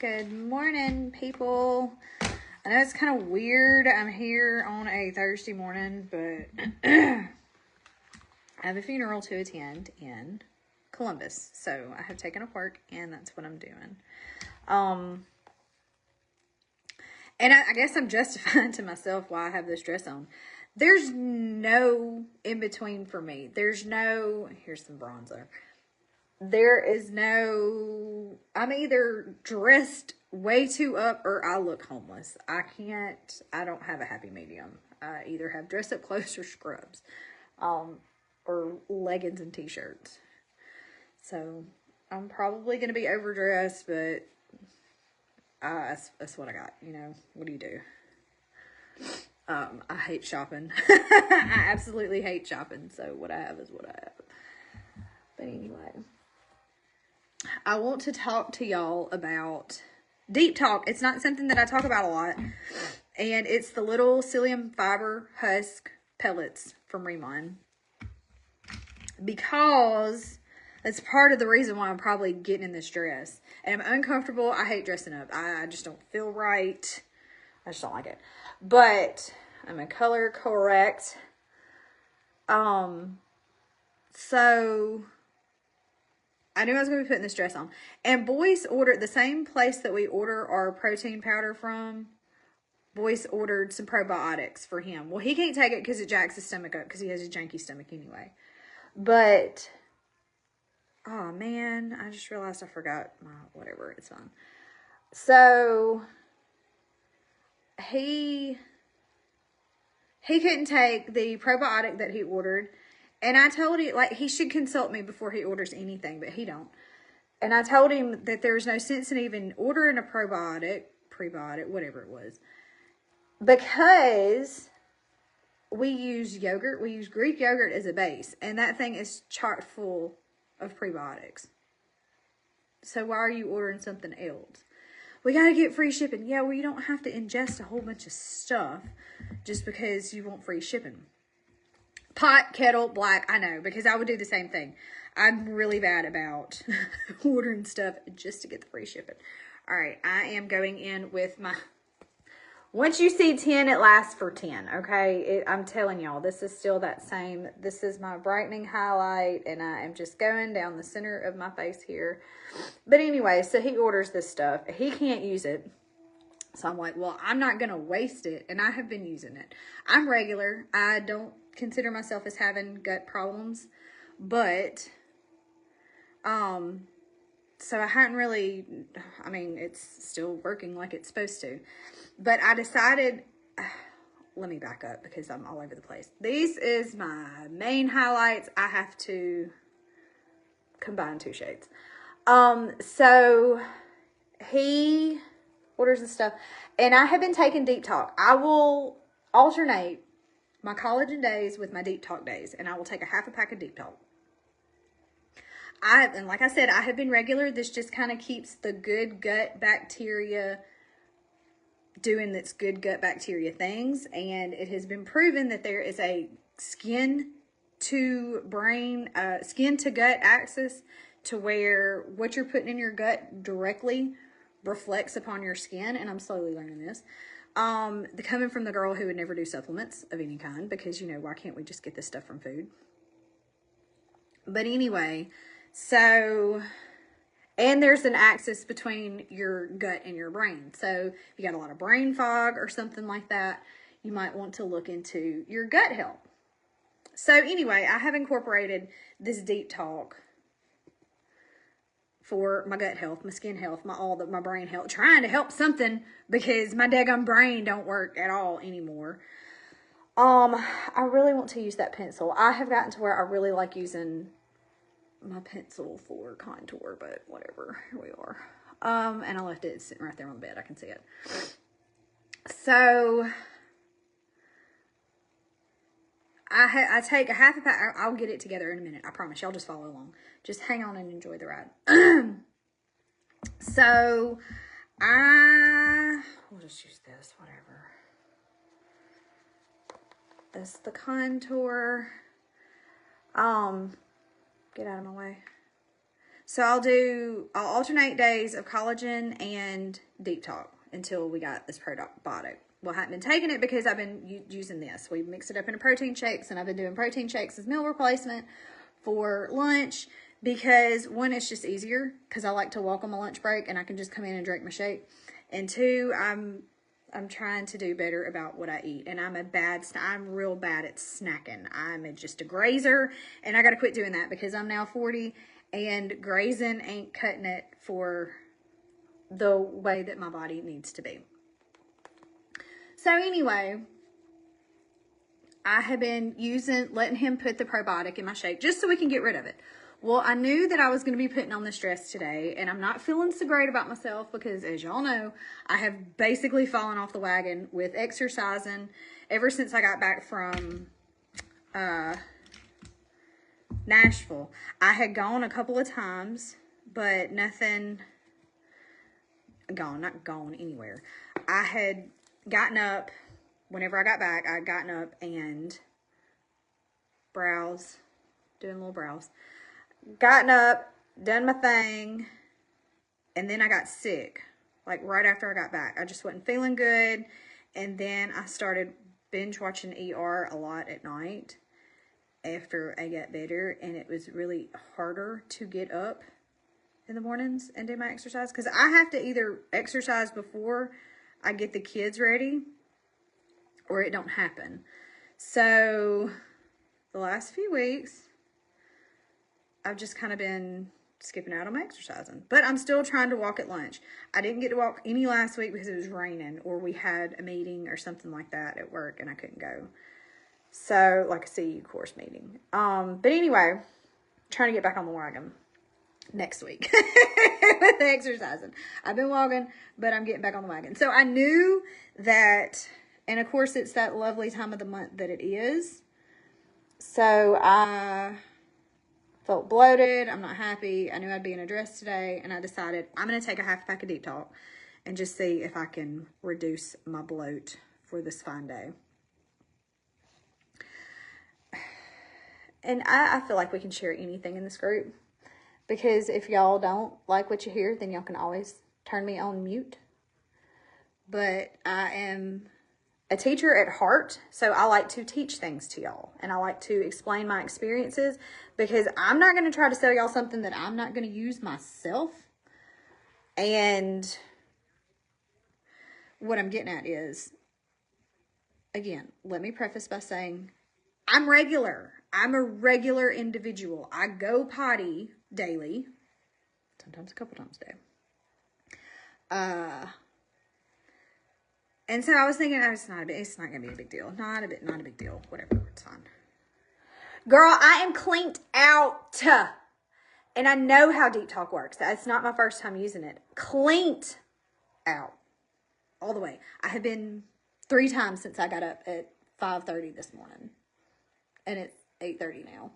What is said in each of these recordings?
Good morning, people. I know it's kind of weird. I'm here on a Thursday morning, but I have a funeral to attend in Columbus. So I have taken off work, and that's what I'm doing. And I guess I'm justifying to myself why I have this dress on. There's no in between for me. Here's some bronzer. There is no, I'm either dressed way too up or I look homeless. I don't have a happy medium. I either have dress up clothes or scrubs, or leggings and t-shirts. So I'm probably going to be overdressed, but that's what I got. You know, what do you do? I hate shopping. I absolutely hate shopping. So what I have is what I have. But anyway, I want to talk to y'all about deep talk. It's not something that I talk about a lot. And it's the little psyllium fiber husk pellets from Remon. Because that's part of the reason why I'm probably getting in this dress. And I'm uncomfortable. I hate dressing up. I just don't feel right. I just don't like it. But I'm a color correct. So I knew I was going to be putting this dress on. And Boyce ordered, the same place that we order our protein powder from, Boyce ordered some probiotics for him. Well, he can't take it because it jacks his stomach up because he has a janky stomach anyway. But, oh man, I just realized I forgot my, whatever, it's fine. So, he couldn't take the probiotic that he ordered. And I told him, like, he should consult me before he orders anything, but he don't. And I told him that there's no sense in even ordering a prebiotic, whatever it was. Because we use yogurt, we use Greek yogurt as a base. And that thing is chock full of prebiotics. So why are you ordering something else? We got to get free shipping. Yeah, well, you don't have to ingest a whole bunch of stuff just because you want free shipping. Pot, kettle, black, I know, because I would do the same thing. I'm really bad about ordering stuff just to get the free shipping. All right, I am going in with my, once you see 10, it lasts for 10, okay? I'm telling y'all, this is still that same. This is my brightening highlight, and I am just going down the center of my face here. But anyway, so he orders this stuff. He can't use it. So I'm like, well, I'm not going to waste it, and I have been using it. I'm regular. I don't consider myself as having gut problems, but, so I hadn't really, I mean, it's still working like it's supposed to, but I decided, let me back up because I'm all over the place. This is my main highlights. I have to combine two shades. So he orders and stuff, and I have been taking deep talk. I will alternate my collagen days with my deep talk days, and I will take a half a pack of deep talk. And like I said, I have been regular. This just kind of keeps the good gut bacteria doing its good gut bacteria things, and it has been proven that there is a skin to brain, skin to gut axis, to where what you're putting in your gut directly reflects upon your skin, and I'm slowly learning this. Coming from the girl who would never do supplements of any kind, because, you know, why can't we just get this stuff from food? But anyway, so, and there's an axis between your gut and your brain. So if you got a lot of brain fog or something like that, you might want to look into your gut health. So anyway, I have incorporated this deep talk for my gut health, my skin health, my brain health, trying to help something because my daggone brain don't work at all anymore. I really want to use that pencil. I have gotten to where I really like using my pencil for contour, but whatever, here we are. And I left it sitting right there on the bed. I can see it. So I take a half a pack. I'll get it together in a minute. I promise. Y'all just follow along. Just hang on and enjoy the ride. So we'll just use this, whatever. This is the contour. Get out of my way. So I'll alternate days of collagen and deep talk until we got this probiotic. Well, I haven't been taking it because I've been using this. We mix it up into protein shakes, and I've been doing protein shakes as meal replacement for lunch because, one, it's just easier because I like to walk on my lunch break and I can just come in and drink my shake. And two, I'm trying to do better about what I eat, and I'm real bad at snacking. I'm just a grazer, and I got to quit doing that because I'm now 40, and grazing ain't cutting it for the way that my body needs to be. So anyway, I have been letting him put the probiotic in my shake just so we can get rid of it. Well, I knew that I was going to be putting on the stress today, and I'm not feeling so great about myself because, as y'all know, I have basically fallen off the wagon with exercising ever since I got back from Nashville. I had gone a couple of times, but not gone anywhere. I had gotten up, whenever I got back, I had gotten up and doing a little browse. Gotten up, done my thing, and then I got sick, like right after I got back. I just wasn't feeling good, and then I started binge watching ER a lot at night after I got better, and it was really harder to get up in the mornings and do my exercise because I have to either exercise before I get the kids ready or it don't happen. So the last few weeks, I've just kind of been skipping out on my exercising. But I'm still trying to walk at lunch. I didn't get to walk any last week because it was raining or we had a meeting or something like that at work and I couldn't go. So, like a CU course meeting. But anyway, trying to get back on the wagon next week with the exercising. I've been walking, but I'm getting back on the wagon. So I knew that, and of course it's that lovely time of the month that it is. So I felt bloated. I'm not happy. I knew I'd be in a dress today, and I decided I'm going to take a half pack of Deep Talk and just see if I can reduce my bloat for this fine day. And I feel like we can share anything in this group, because if y'all don't like what you hear, then y'all can always turn me on mute. But I am a teacher at heart, so I like to teach things to y'all, and I like to explain my experiences, because I'm not going to try to sell y'all something that I'm not going to use myself. And what I'm getting at is, again, let me preface by saying I'm regular. I'm a regular individual. I go potty daily, sometimes a couple times a day. And so I was thinking, it's not going to be a big deal. Not a big deal. Whatever, it's fine. Girl, I am cleaned out. And I know how Deep Talk works. It's not my first time using it. Cleaned out. All the way. I have been 3 times since I got up at 5:30 this morning. And it's 8:30 now.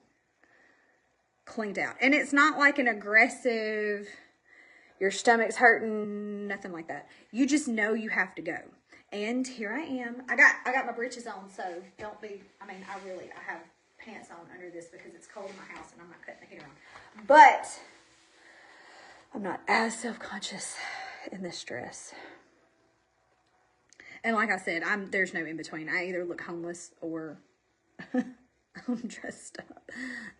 Cleaned out. And it's not like an aggressive, your stomach's hurting, nothing like that. You just know you have to go. And here I am. I got my breeches on, so don't be, I have pants on under this because it's cold in my house and I'm not cutting the heater on. But I'm not as self-conscious in this dress. And like I said, there's no in between. I either look homeless or I'm dressed up.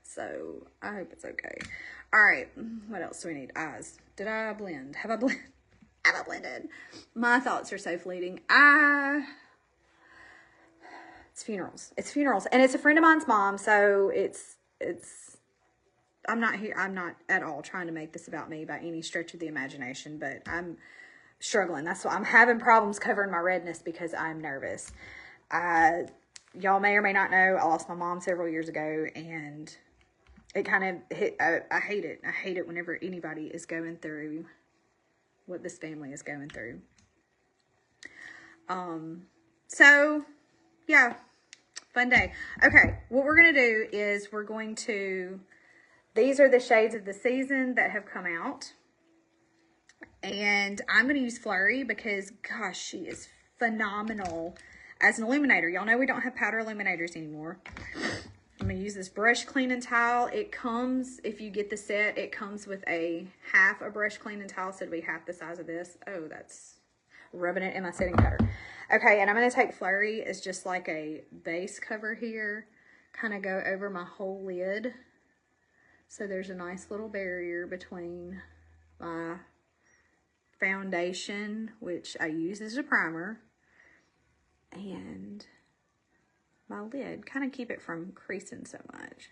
So I hope it's okay. All right. What else do we need? Eyes. Did I blend? Have I blended? My thoughts are so fleeting. It's funerals. It's funerals. And it's a friend of mine's mom. So I'm not at all trying to make this about me by any stretch of the imagination, but I'm struggling. That's why I'm having problems covering my redness, because I'm nervous. Y'all may or may not know, I lost my mom several years ago, and it kind of hit, I hate it. I hate it whenever anybody is going through what this family is going through. So, yeah, fun day. Okay, what we're going to do is these are the shades of the season that have come out. And I'm going to use Flurry because, gosh, she is phenomenal as an illuminator. Y'all know we don't have powder illuminators anymore. I'm going to use this brush cleaning towel. It comes, if you get the set, it comes with a half a brush cleaning towel. So it'll be half the size of this. Oh, that's rubbing it in my setting powder. Okay, and I'm going to take Flurry as just like a base cover here. Kind of go over my whole lid. So there's a nice little barrier between my foundation, which I use as a primer, and my lid. Kind of keep it from creasing so much.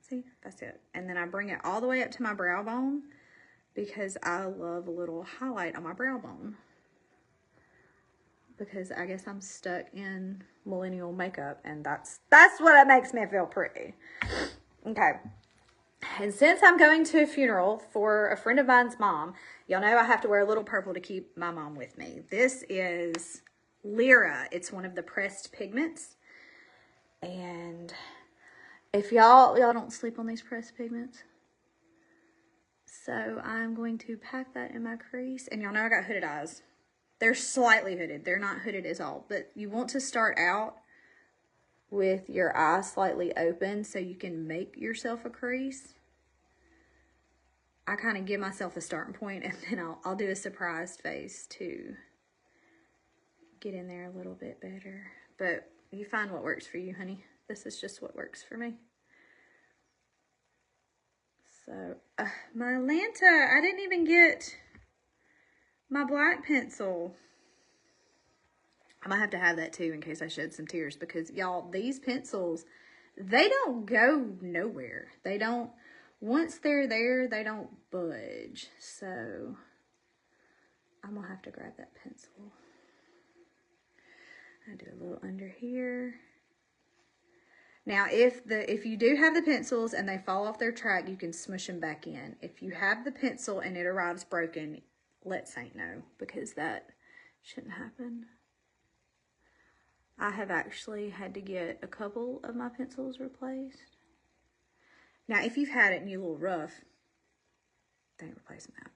See, that's it. And then I bring it all the way up to my brow bone because I love a little highlight on my brow bone. Because I guess I'm stuck in millennial makeup, and that's what makes me feel pretty. Okay. And since I'm going to a funeral for a friend of mine's mom, y'all know I have to wear a little purple to keep my mom with me. This is Lyra. It's one of the pressed pigments. And if y'all don't sleep on these pressed pigments. So I'm going to pack that in my crease. And y'all know I got hooded eyes. They're slightly hooded. They're not hooded at all. But you want to start out with your eyes slightly open so you can make yourself a crease. I kind of give myself a starting point, and then I'll do a surprised face to get in there a little bit better. But you find what works for you, honey. This is just what works for me. So, my Lanta, I didn't even get my black pencil. I might have to have that too in case I shed some tears, because y'all, these pencils, they don't go nowhere. They don't, once they're there, they don't budge. So I'm gonna have to grab that pencil. I do a little under here. Now, if you do have the pencils and they fall off their track, you can smush them back in. If you have the pencil and it arrives broken, let Saint know, because that shouldn't happen. I have actually had to get a couple of my pencils replaced. Now, if you've had it and you're a little rough, they ain't replacing that.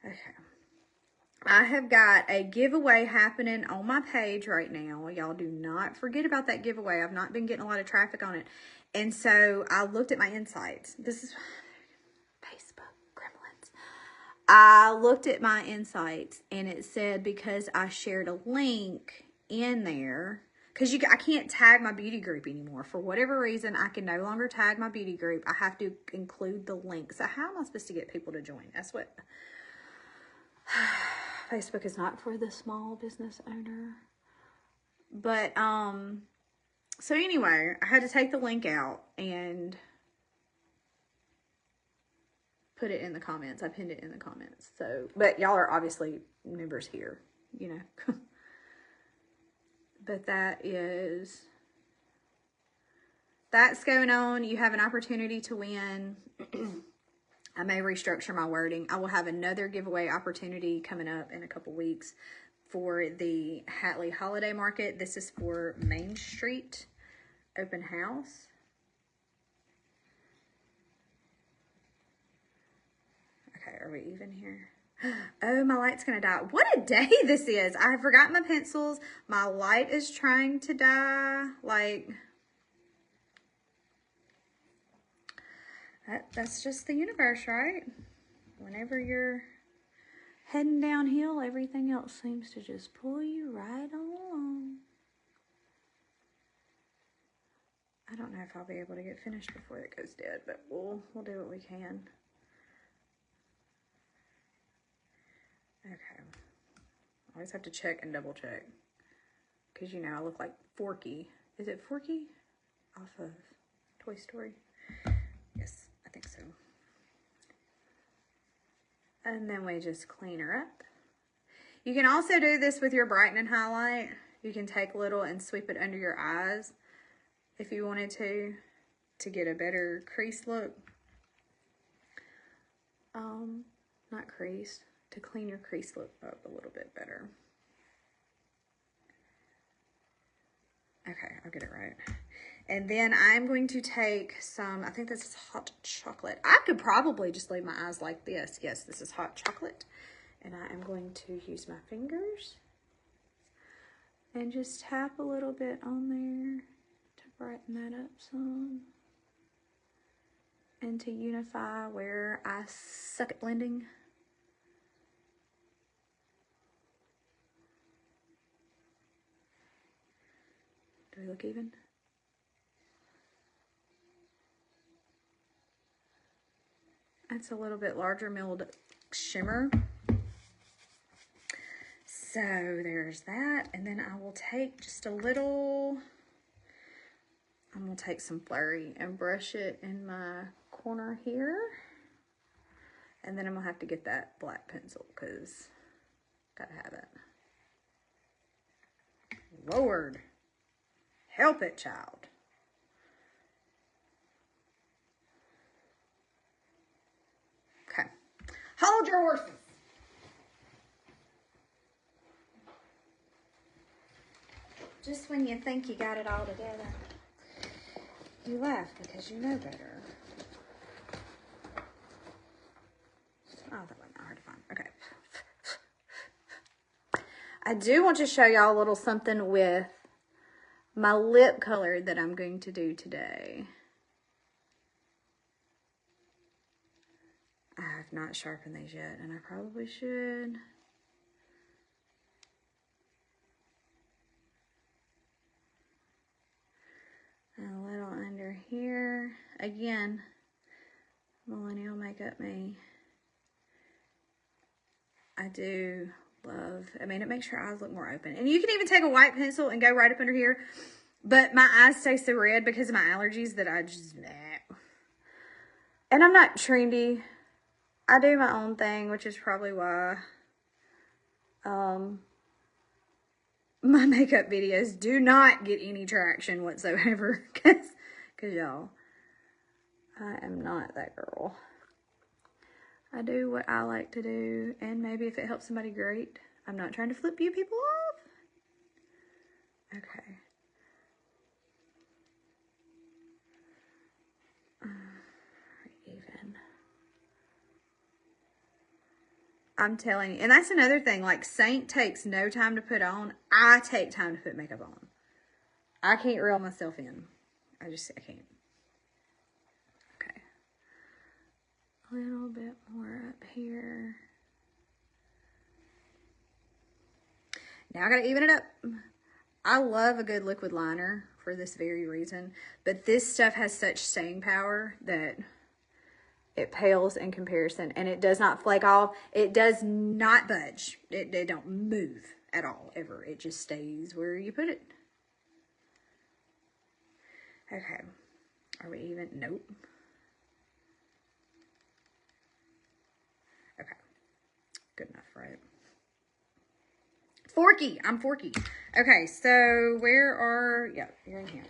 Okay. I have got a giveaway happening on my page right now. Y'all do not forget about that giveaway. I've not been getting a lot of traffic on it. And so I looked at my insights. This is Facebook gremlins. I looked at my insights and it said, because I shared a link in there, because I can't tag my beauty group anymore. For whatever reason, I can no longer tag my beauty group. I have to include the link. So how am I supposed to get people to join? That's what... Facebook is not for the small business owner. But, so anyway, I had to take the link out and put it in the comments. I pinned it in the comments. So, but y'all are obviously members here, you know. But that's going on. You have an opportunity to win. I may restructure my wording. I will have another giveaway opportunity coming up in a couple weeks for the Hatley Holiday Market. This is for Main Street Open House. Okay, are we even here? Oh, my light's gonna die. What a day this is. I forgot my pencils. My light is trying to die. Like... That's just the universe, right? Whenever you're heading downhill, everything else seems to just pull you right along. I don't know if I'll be able to get finished before it goes dead, but we'll do what we can. Okay. I always have to check and double check, because you know I look like Forky. Is it Forky? Off of Toy Story? Yes. I think so. And then we just clean her up. You can also do this with your brightening highlight. You can take a little and sweep it under your eyes if you wanted to get a better crease look. Not crease, to clean your crease look up a little bit better. Okay, I'll get it right. And then I'm going to take some, I think this is hot chocolate. I could probably just leave my eyes like this. Yes, this is hot chocolate. And I am going to use my fingers and just tap a little bit on there to brighten that up some. And to unify where I suck at blending. Do we look even? That's a little bit larger milled shimmer. So there's that. And then I will take just a little, I'm gonna take some Flurry and brush it in my corner here. And then I'm gonna have to get that black pencil because gotta have it. Lord, help it, child. Okay, hold your horses. Just when you think you got it all together, you laugh because you know better. Oh, that wasn't hard to find. Okay. I do want to show y'all a little something with my lip color that I'm going to do today. I have not sharpened these yet, and I probably should. And a little under here. Again, millennial makeup me. I do love, I mean, it makes your eyes look more open. And you can even take a white pencil and go right up under here. But my eyes stay so red because of my allergies that I just, nah. And I'm not trendy. I do my own thing, which is probably why my makeup videos do not get any traction whatsoever. Because y'all, I am not that girl. I do what I like to do, and maybe if it helps somebody, great. I'm not trying to flip you people off. Okay. Even. I'm telling you, and that's another thing, like Saint takes no time to put on. I take time to put makeup on. I can't reel myself in. I can't. Okay. A little bit more up here. Now I gotta even it up. I love a good liquid liner for this very reason, but this stuff has such staying power that it pales in comparison, and it does not flake off. It does not budge. It don't move at all, ever. It just stays where you put it. Okay. Are we even? Nope. Okay. Good enough, right? Forky. I'm Forky. Okay, so where are... Yeah, you're in here.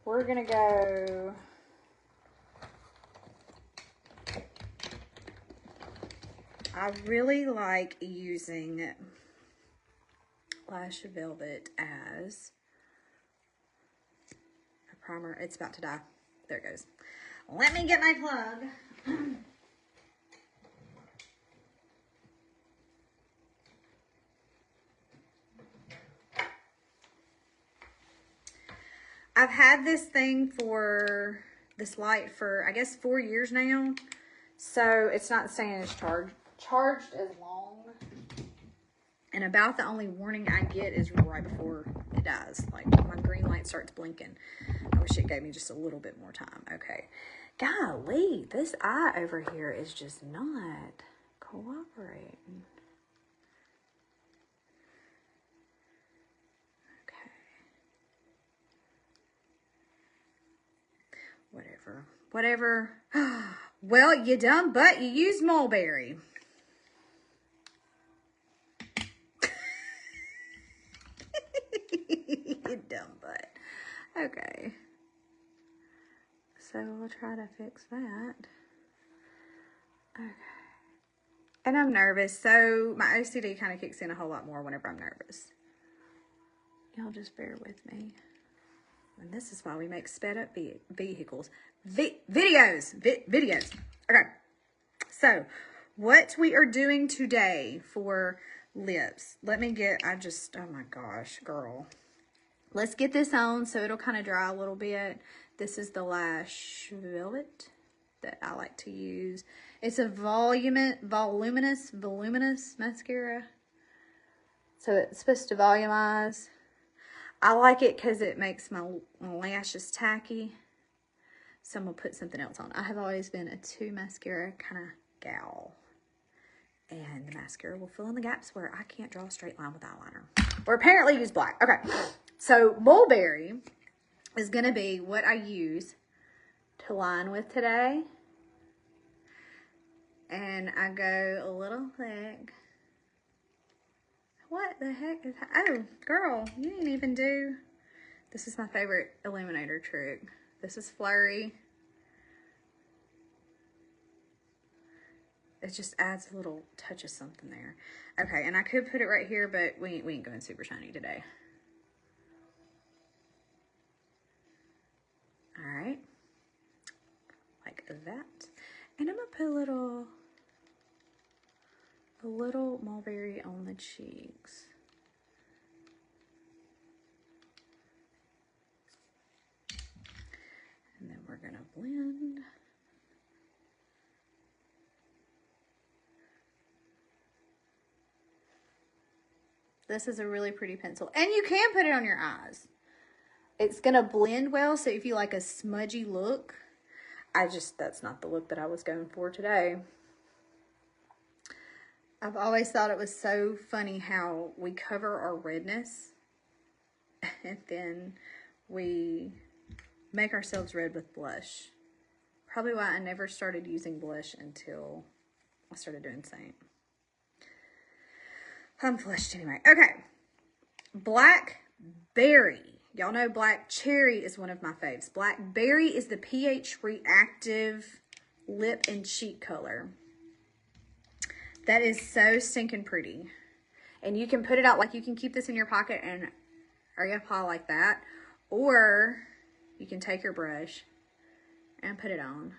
We're going to go... I really like using Lash Velvet as a primer. It's about to die. There it goes. Let me get my plug. I've had this thing for this light for, I guess, 4 years now. So it's not staying as charged as long. And about the only warning I get is right before it dies. Like my green light starts blinking. I wish it gave me just a little bit more time. Okay. Golly, this eye over here is just not cooperating. Whatever. Well, you dumb butt, you used mulberry. You dumb butt. Okay. So we'll try to fix that. Okay. And I'm nervous, so my OCD kind of kicks in a whole lot more whenever I'm nervous. Y'all just bear with me. And this is why we make sped up vehicles. Videos. Okay. So what we are doing today for lips. Let me get, oh my gosh, girl. Let's get this on so it'll kind of dry a little bit. This is the Lash Velvet that I like to use. It's a voluminous mascara. So it's supposed to volumize. I like it because it makes my lashes tacky. So I'm going to put something else on. I have always been a 2 mascara kind of gal. And the mascara will fill in the gaps where I can't draw a straight line with eyeliner. Or apparently use black. Okay. So Mulberry is going to be what I use to line with today. And I go a little thick. What the heck is that? Oh, girl, you didn't even do... This is my favorite illuminator trick. This is Flurry. It just adds a little touch of something there. Okay, and I could put it right here, but we ain't going super shiny today. All right. Like that. And I'm going to put a little Mulberry on the cheeks. And then we're going to blend. This is a really pretty pencil. And you can put it on your eyes. It's going to blend well, so if you like a smudgy look, that's not the look that I was going for today. I've always thought it was so funny how we cover our redness and then we make ourselves red with blush. Probably why I never started using blush until I started doing Saint. I'm flushed anyway. Okay. Blackberry. Y'all know Black Cherry is one of my faves. Blackberry is the pH reactive lip and cheek color. That is so stinking pretty. And you can put it out, like you can keep this in your pocket and apply like that. Or you can take your brush and put it on.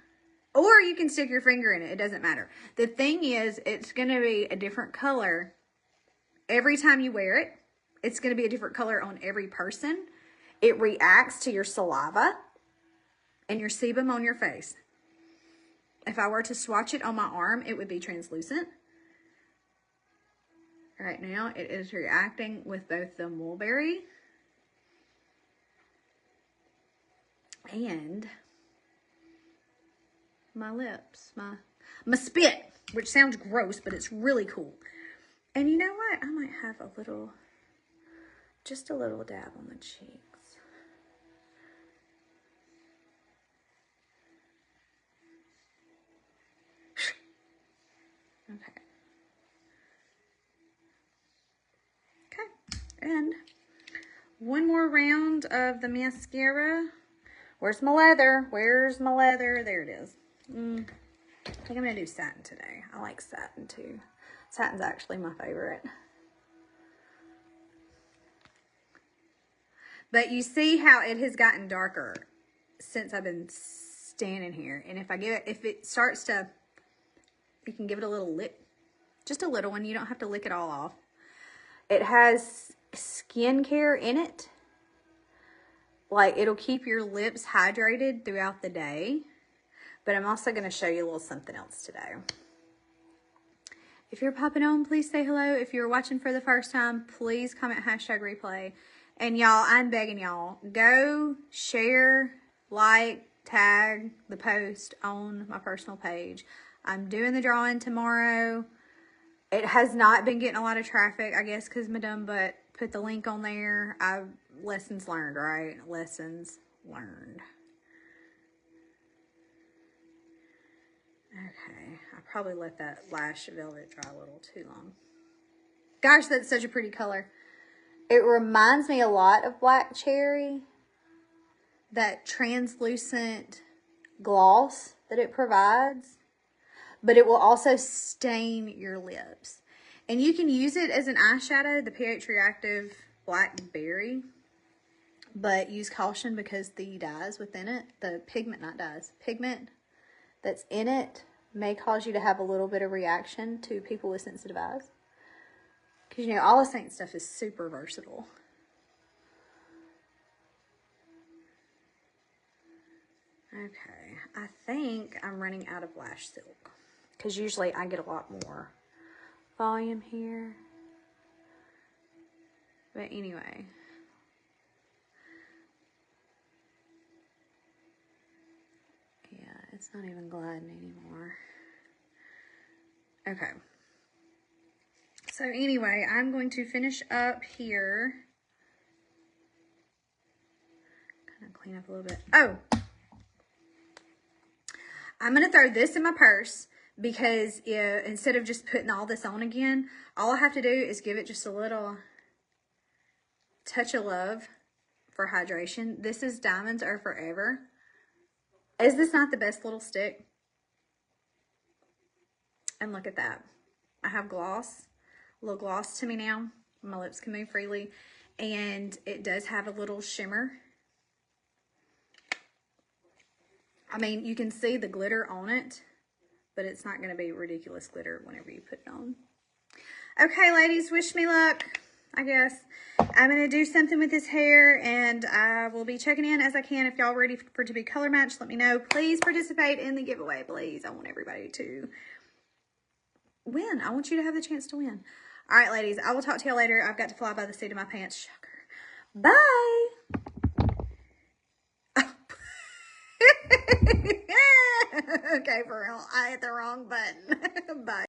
Or you can stick your finger in it. It doesn't matter. The thing is, it's going to be a different color every time you wear it. It's going to be a different color on every person. It reacts to your saliva and your sebum on your face. If I were to swatch it on my arm, it would be translucent. Right now, it is reacting with both the Mulberry and my lips, my spit, which sounds gross, but it's really cool. And you know what? I might have just a little dab on the cheeks. Okay. And one more round of the mascara. Where's my leather? Where's my leather? There it is. I think I'm going to do satin today. I like satin too. Satin's actually my favorite. But you see how it has gotten darker since I've been standing here. And if it starts to, you can give it a little lick. Just a little one. You don't have to lick it all off. It has skincare in it. Like, it'll keep your lips hydrated throughout the day. But I'm also going to show you a little something else today. If you're popping on, please say hello. If you're watching for the first time, please comment #replay. And y'all, I'm begging y'all, go share, like, tag the post on my personal page. I'm doing the drawing tomorrow. It has not been getting a lot of traffic, I guess, because my dumb butt put the link on there. Lessons learned, right? Lessons learned. Okay, I probably let that Lash Velvet dry a little too long. Gosh, that's such a pretty color. It reminds me a lot of Black Cherry. That translucent gloss that it provides. But it will also stain your lips. And you can use it as an eyeshadow, the pH reactive Blackberry. But use caution because the dyes within it, the pigment, not dyes, pigment that's in it may cause you to have a little bit of reaction to people with sensitive eyes. Because, you know, All the Saints stuff is super versatile. Okay, I think I'm running out of lash silk. Because usually I get a lot more volume here. But anyway. Yeah, it's not even gliding anymore. Okay. So anyway, I'm going to finish up here. Kind of clean up a little bit. Oh! I'm going to throw this in my purse because instead of just putting all this on again, all I have to do is give it just a little touch of love for hydration. This is Diamonds Are Forever. Is this not the best little stick? And look at that. I have gloss, a little gloss to me now. My lips can move freely. And it does have a little shimmer. I mean, you can see the glitter on it, but it's not going to be ridiculous glitter whenever you put it on. Okay, ladies, wish me luck, I guess. I'm going to do something with this hair, and I will be checking in as I can. If y'all ready for it to be color matched, let me know. Please participate in the giveaway, please. I want everybody to win. I want you to have the chance to win. All right, ladies, I will talk to y'all later. I've got to fly by the seat of my pants. Shocker. Bye. Okay, for real. I hit the wrong button. Bye.